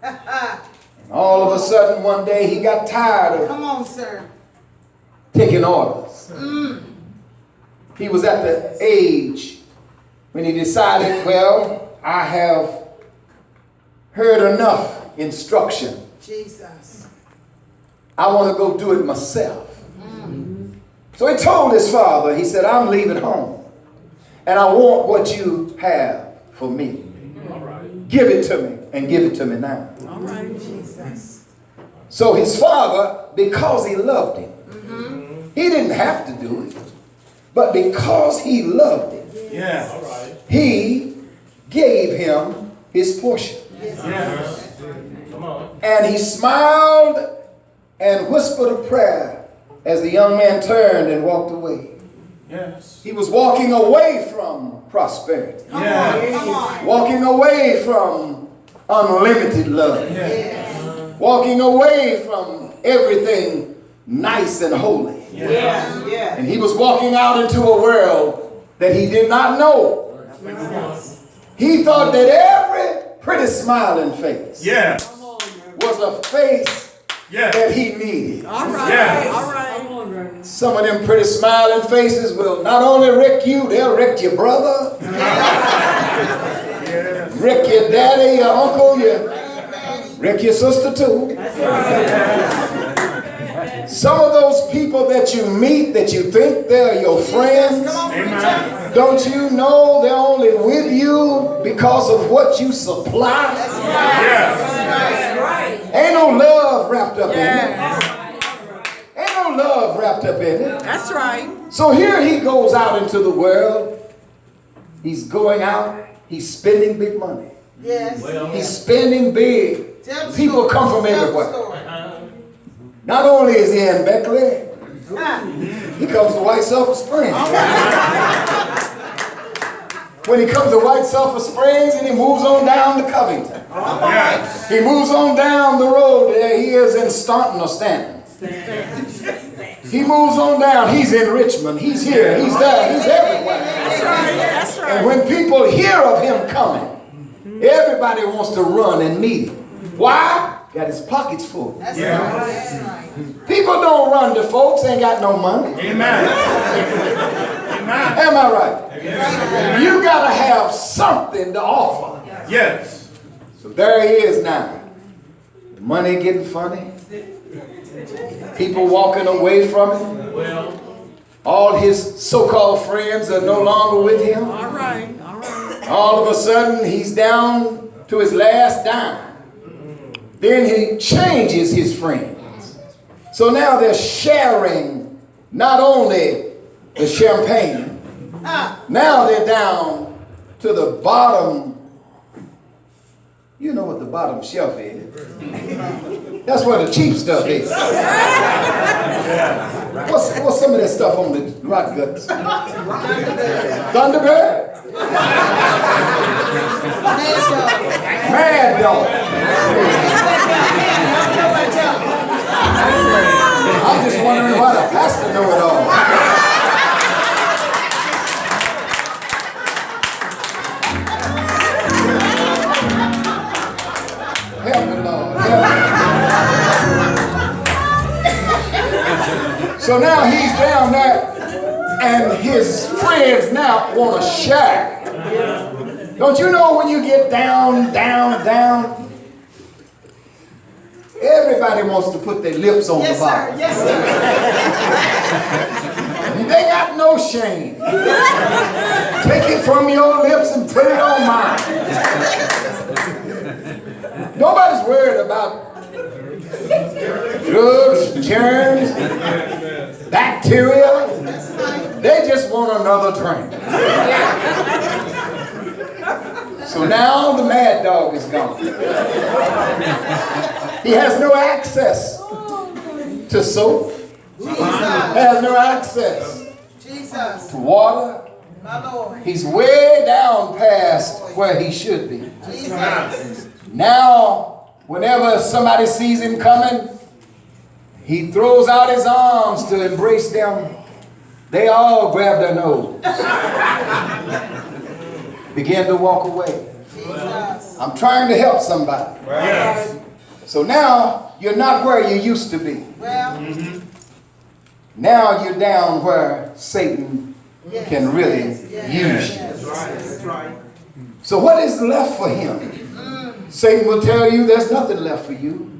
And all of a sudden, one day, he got tired of Come on, sir. taking orders. He was at the age when he decided, well, I have heard enough instruction. Jesus. I want to go do it myself. So he told his father, he said, I'm leaving home. And I want what you have for me. All right. Give it to me, and give it to me now. All right, Jesus. So his father, because he loved him, he didn't have to do it. But because he loved him, Yeah. All right. he gave him his portion. Yes. Come on. And he smiled and whispered a prayer as the young man turned and walked away. Yes. He was walking away from prosperity, Yes. Come on. walking away from unlimited love, Yes. walking away from everything nice and holy. Yes. Yes. And he was walking out into a world that he did not know. He thought that every pretty smiling face Yes. was a face Yes. that he needed. All right. Yes. All right. Some of them pretty smiling faces will not only wreck you, they'll wreck your brother, wreck your daddy, your uncle, wreck your sister too. Some of those people that you meet that you think they're your friends, Amen. don't you know they're only with you because of what you supply? Yes. Ain't no love wrapped up in it. Ain't no love wrapped up in it. That's right. So here he goes out into the world. He's going out. He's spending big money. Yes. He's spending big. Tell the People story. come from Tell the everywhere. story. Not only is he in Beckley, he comes to White Sulphur Springs. When he comes to White Sulphur Springs and he moves on down to Covington. Yes. He moves on down the road there. He is in Staunton or Stanton. He moves on down. He's in Richmond. He's here. He's there. He's everywhere. That's right. That's right. And when people hear of him coming, everybody wants to run and meet him. Why? Got his pockets full. That's Yeah. right. That's right. People don't run to folks ain't got no money. Amen. Amen. Am I right? You gotta have something to offer. Yes. So there he is now. Money getting funny. People walking away from him. Well. All his so-called friends are no longer with him. All right. All right. All of a sudden, he's down to his last dime. Then he changes his friends. So now they're sharing not only the champagne, now they're down to the bottom. You know what the bottom shelf is. That's where the cheap stuff is. What's some of that stuff on the rock guts? Thunderbird? Mad Dog. I'm just wondering why the pastor know it all. Help me, Lord. Help me. So now he's down there, and his friends now want to share. Don't you know when you get down, down, down? Everybody wants to put their lips on the bottom. Yes, sir. They got no shame. Take it from your lips and put it on mine. Nobody's worried about drugs, germs, bacteria. They just want another drink. So now the Mad Dog is gone. He has no access to soap. Has no access Jesus. to water. My Lord. He's way down past where he should be. Jesus. Now, whenever somebody sees him coming, he throws out his arms to embrace them. They all grab their nose. Begin to walk away. Jesus. I'm trying to help somebody. Yes. So now you're not where you used to be. Well, Now you're down where Satan yes, can really yes, use you. yes, That's right. So what is left for him? Satan will tell you there's nothing left for you.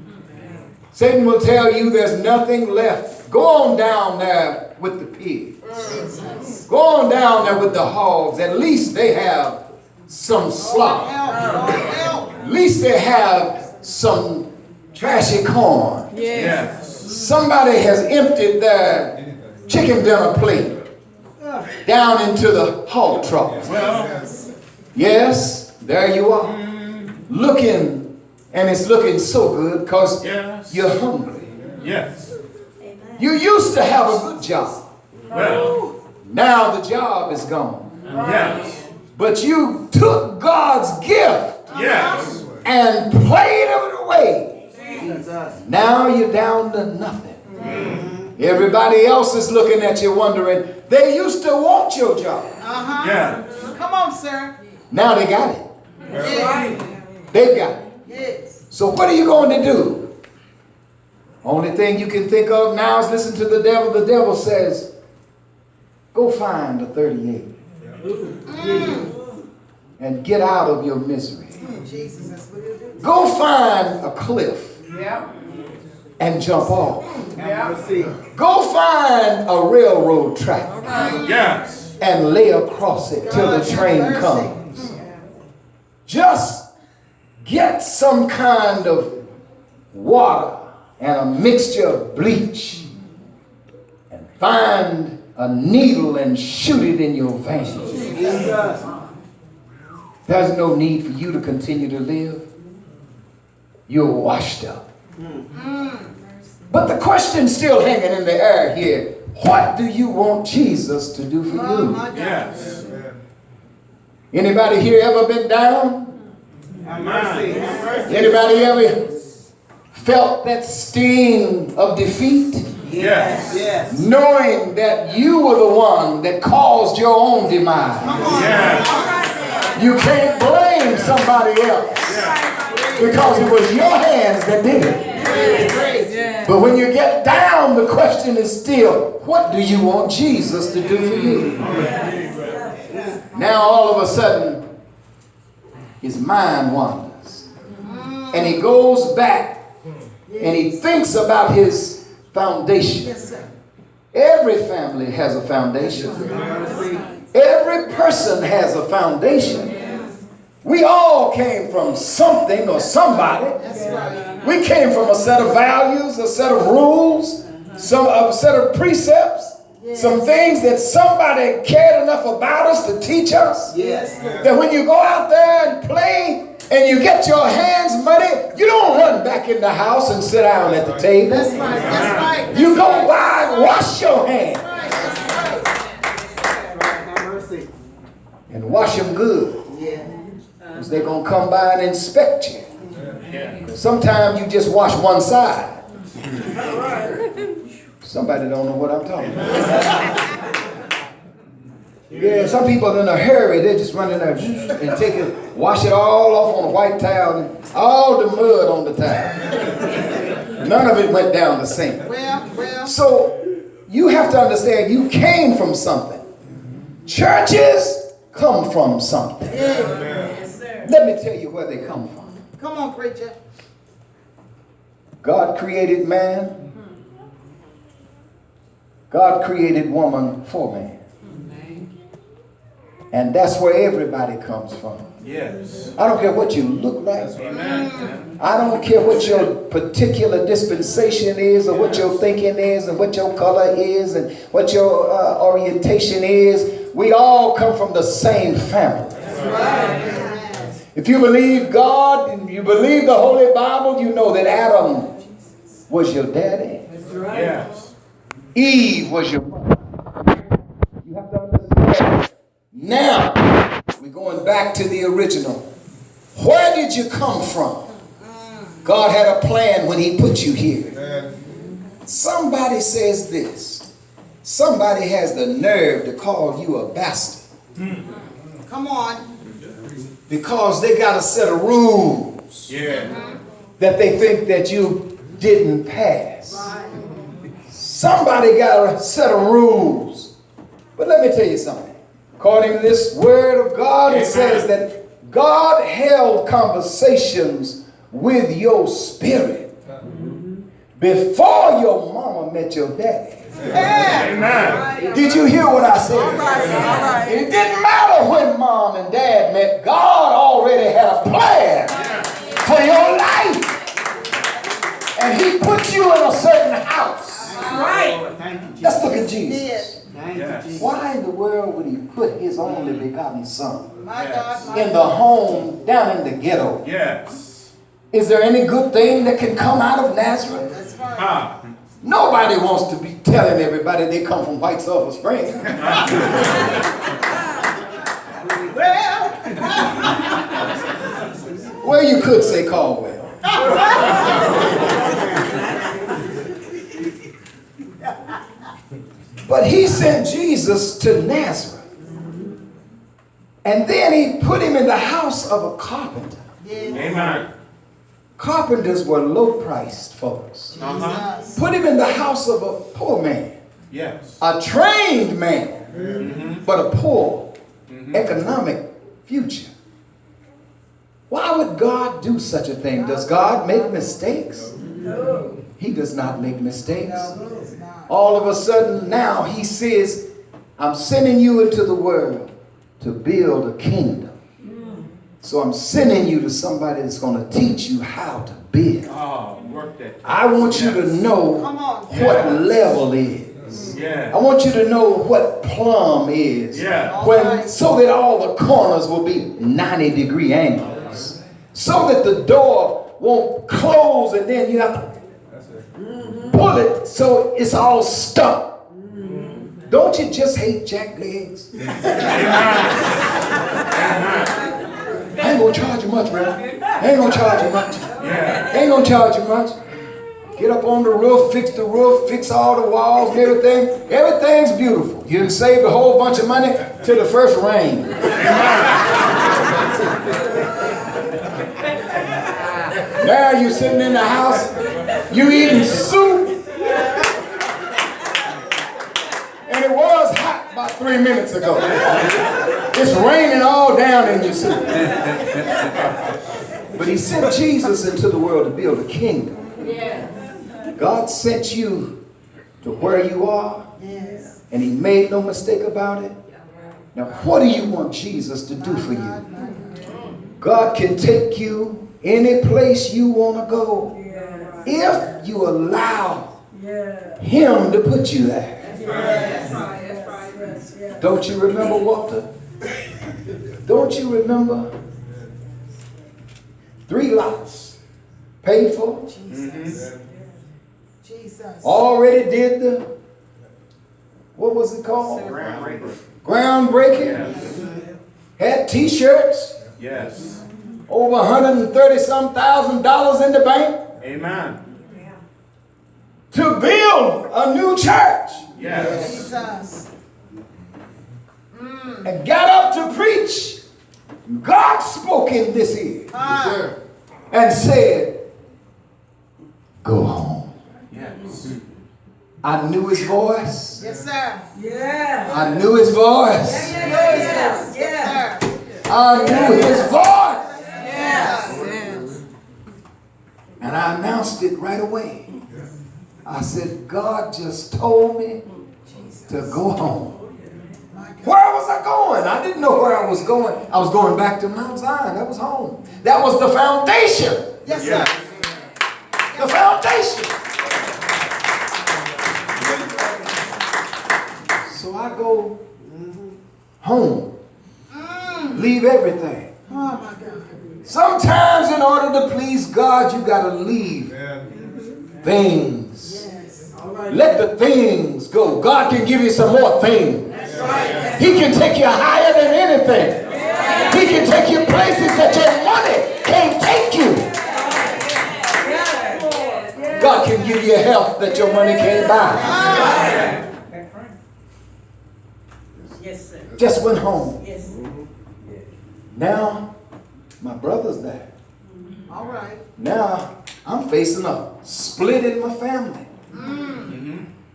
Satan will tell you there's nothing left. Go on down there with the pigs. Go on down there with the hogs. At least they have some slop. Help, Lord, help. At least they have some trashy corn. Yes. Somebody has emptied their chicken dinner plate down into the hog trough. Well, Yes, there you are. Looking, and it's looking so good because yes. you're hungry. Yes. You used to have a good job. Well, Now the job is gone. yes. But you took God's gift Yes. and played it away. Jesus. Now you're down to nothing. Everybody else is looking at you wondering, they used to want your job. Uh-huh. Yeah. Come on, sir. Now they got it. Yes. They got it. Yes. So what are you going to do? Only thing you can think of now is listen to the devil. The devil says, go find a 38 and get out of your misery. Jesus, that's what he'll do. Go find a cliff Yeah. and jump off. Mercy. Go find a railroad track Yes. and lay across it till the God, have train mercy. comes. Just get some kind of water and a mixture of bleach and find a needle and shoot it in your veins. Jesus. There's no need for you to continue to live. You're washed up. But the question's still hanging in the air here. What do you want Jesus to do for Oh, you? my God. Yes. Anybody here ever been down? Have mercy. Have mercy. Anybody ever felt that sting of defeat? Yes. Yes. Knowing that you were the one that caused your own demise. Yes. You can't blame somebody else because it was your hands that did it. But when you get down, the question is still, what do you want Jesus to do for you? Now all of a sudden, his mind wanders. And he goes back and he thinks about his foundation. Yes, sir. Every family has a foundation. Every person has a foundation. We all came from something or somebody. That's right. We came from a set of values, a set of rules, a set of precepts, some things that somebody cared enough about us to teach us. Yes. That when you go out there and play and you get your hands muddy, you don't run back in the house and sit down at the table. That's right. That's right. You go by and wash your hands Have mercy. and wash them good. Yeah. Because they're going to come by and inspect you. Yeah. Sometimes you just wash one side. Somebody don't know what I'm talking about. Yeah, some people in a hurry, they just run in there and take it, wash it all off on a white towel, and all the mud on the towel. None of it went down the sink. Well. So you have to understand you came from something. Churches come from something. Let me tell you where they come from. Come on, preacher. God created man. God created woman for man. And that's where everybody comes from. Yes. I don't care what you look like. Amen. I don't care what your particular dispensation is or what your thinking is and what your color is and what your orientation is. We all come from the same family. If you believe God and you believe the Holy Bible, you know that Adam was your daddy. Yes. Eve was your mother. You have to understand. Now, we're going back to the original. Where did you come from? God had a plan when he put you here. Somebody says this. Somebody has the nerve to call you a bastard. Come on. because they got a set of rules Yeah. that they think that you didn't pass. Somebody got a set of rules. But let me tell you something. According to this word of God, it says that God held conversations with your spirit before your mama met your daddy. Amen. Did you hear what I said? It didn't matter when mom and dad met. God already had a plan for your life. And he put you in a certain house. Thank you, Jesus. Let's look at Jesus. Thank you, Jesus. Why in the world would he put his only begotten son My God, my in the home down in the ghetto? Yes. Is there any good thing that can come out of Nazareth? That's right. Ha. Nobody wants to be telling everybody they come from White Sulphur Springs. Well, Well, you could say Caldwell. But he sent Jesus to Nazareth. And then he put him in the house of a carpenter. Amen. Carpenters were low-priced folks. Jesus. Put him in the house of a poor man. Yes. A trained man, but a poor economic future. Why would God do such a thing? Does God make mistakes? No. He does not make mistakes. All of a sudden now he says, I'm sending you into the world to build a kingdom. So I'm sending you to somebody that's going to teach you how to build. Oh, work that. I want you to know Come on. what level is. Yeah. I want you to know what plumb is. Yeah. So that all the corners will be 90-degree angles. So that the door won't close and then you have to pull it so it's all stuck. Don't you just hate jack legs? I ain't gonna charge you much, man. I ain't gonna charge you much. Yeah. Ain't gonna charge you much. Get up on the roof, fix the roof, fix all the walls and everything. Everything's beautiful. You done saved a whole bunch of money till the first rain. Now you sitting in the house, you eating soup. And it was hot about 3 minutes ago. It's raining all down in your soup. But he sent Jesus into the world to build a kingdom. God sent you to where you are, and he made no mistake about it. Now, what do you want Jesus to do for you? God can take you any place you want to go if you allow him to put you there. Don't you remember, Walter? Don't you remember? 3 lots paid for. Jesus. Already did the, what was it called? Groundbreaking. Had t-shirts. Yes. Over $130,000 in the bank Amen. to build a new church. Yes. Jesus. And got up to preach. God spoke in this ear and said, go home. Yes. I knew his voice. Yes, sir. I knew his voice. Yes, sir. I knew his voice. Yes. And I announced it right away. I said, God just told me to go home. Where was I going? I didn't know where I was going. I was going back to Mount Zion. That was home. That was the foundation. Yes, sir. The foundation. So I go home. Leave everything. Oh, my God. Sometimes in order to please God, you got to leave things. Let the things go. God can give you some more things. He can take you higher than anything. He can take you places that your money can't take you. God can give you health that your money can't buy. Yes, sir. Just went home. Yes. Now My brother's there. All right. Now, I'm facing a split in my family.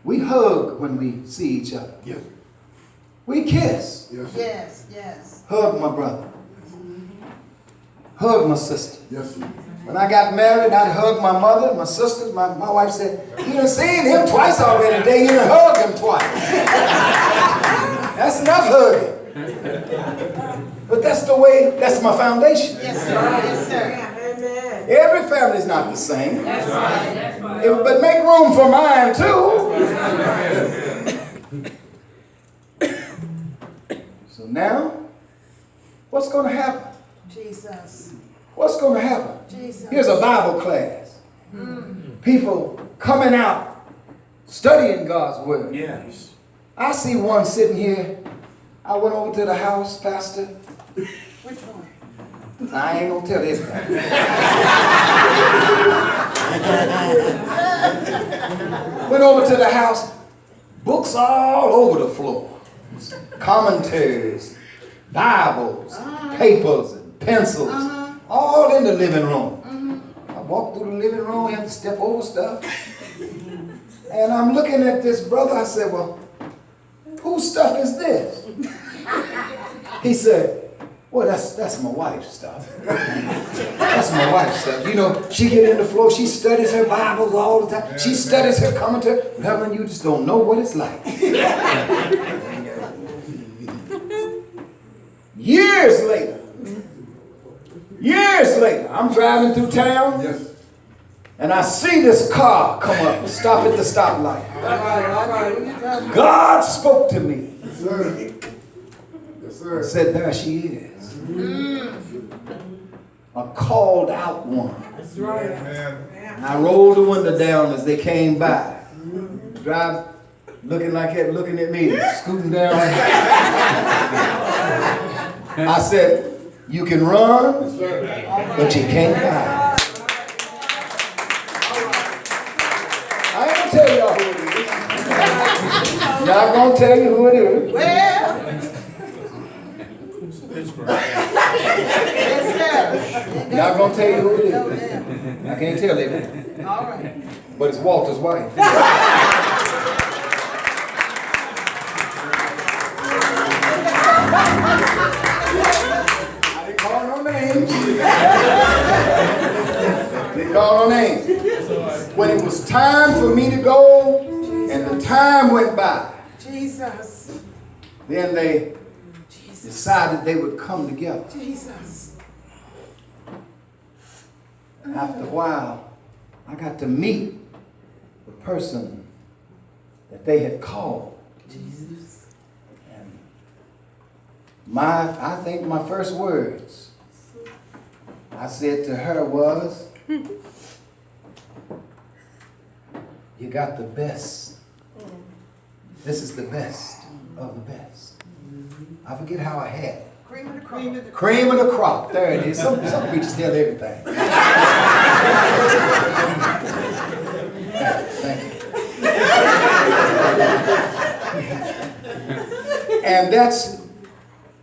We hug when we see each other. Yes. We kiss. Yes. Yes, yes. Hug my brother. Hug my sister. Yes. When I got married, I'd hug my mother, my sisters. My wife said, "You done seen him twice already today. You done hugged him twice." That's enough hugging. But that's the way, that's my foundation. Yes, sir. Yes, sir. Amen. Every family's not the same. That's right. That's right. But make room for mine too. So now, what's going to happen? Jesus. What's going to happen? Jesus. Here's a Bible class. People coming out, studying God's word. Yes. I see one sitting here. I went over to the house, Pastor. Which one? I ain't gonna tell this guy. Went over to the house, books all over the floor. Commentaries, Bibles, papers, and pencils, all in the living room. I walked through the living room, had to step over stuff. And I'm looking at this brother, I said, "Well, whose stuff is this?" He said, "Well, that's my wife's stuff." That's my wife's stuff. You know, she get in the floor, she studies her Bibles all the time. She studies her commentary. Reverend, you just don't know what it's like. Years later, I'm driving through town, Yes. and I see this car come up, stop at the stoplight. All right. God spoke to me. Yes, sir. Yes, sir. Said, "There she is. A called out one." That's right. Amen. I rolled the window down as they came by. Drive, looking like that, looking at me, scooting down. I said, "You can run, Yes, sir. but you can't hide." I ain't gonna tell y'all who it is. Y'all gonna tell you who it is. Well, yes, sir. Y'all gonna tell you who it No, is. yeah. I can't tell you, All right. but it's Walter's wife. I didn't call no names. Didn't call no names. When it was time for me to go, and the time went by, Jesus. then they decided they would come together. Jesus. After a while, I got to meet the person that they had called. Jesus. And I think my first words I said to her was, "You got the best. This is the best of the best." I forget how I had it. Cream of the crop. Cream of the crop. There it is. Some preachers tell everything. Thank you. And that's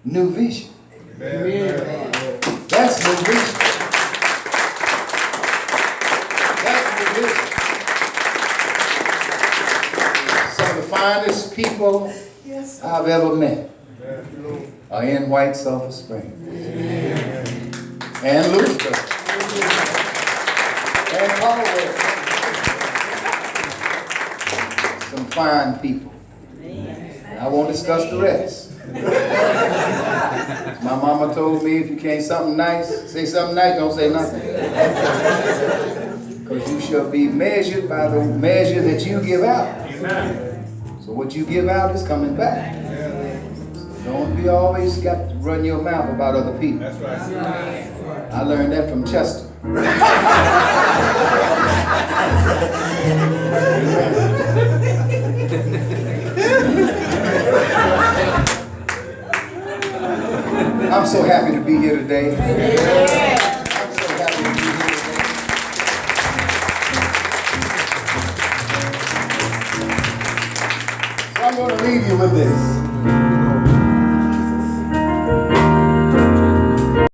new vision. Amen. That's new vision. That's new vision. Some of the finest people Yes. I've ever met are in White Sulphur Springs. And Lewisburg. And Caldwell. Some fine people. I won't discuss the rest. My mama told me if you can't something nice, say something nice, don't say nothing. Because you shall be measured by the measure that you give out. So what you give out is coming back. So don't be always got to run your mouth about other people. That's right. I learned that from Chester. I'm so happy to be here today. I'm so happy to be here today. So I'm going to leave you with this.